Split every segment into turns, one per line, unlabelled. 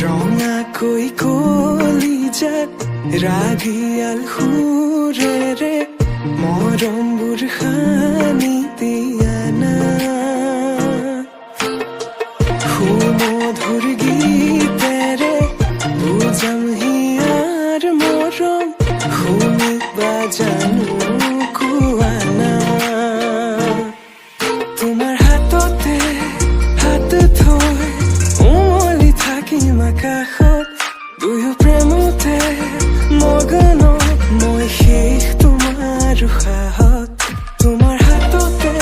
ৰঙা কৈ কলিজাত ৰাগিয়াল সুৰেৰে মৰমবোৰ সানি দিয়া না সুমধুৰ গীতেৰে বুজাম হিয়াৰ মৰম শুনিবা জানো কোৱা না তোমাৰ হাততে হাত থৈ উমলি থাকিম আকাশত দুয়ো প্ৰেমতে মগন মই শেষ তোমাৰ উশাহত তোমাৰ হাততে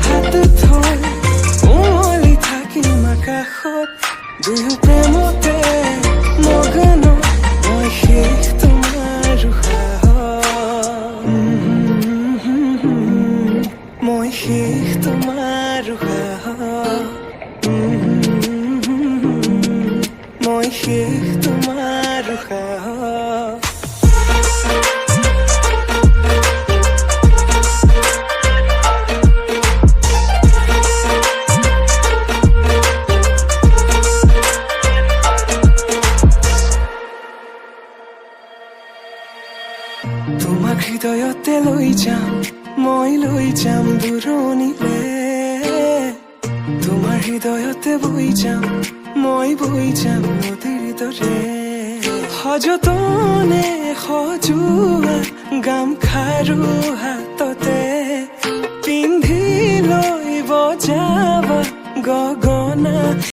হাত থৈ উমলি থাকিম আকাশত দুয়ো প্ৰেমতে মগন মই শেষ তোমাৰ উশাহত মই শেষ তোমাৰ উশাহত মই শেষ তোমাৰ উশাহত তোমাক হৃদয়তে লৈ যাম মই লৈ যাম দূৰণিলে তোমাৰ হৃদয়তে বৈ যাম মই বৈ যাম নদীৰ দৰে সযতনে সজোৱা গামখাৰু হাততে পিন্ধি লৈ বজাবা গগনা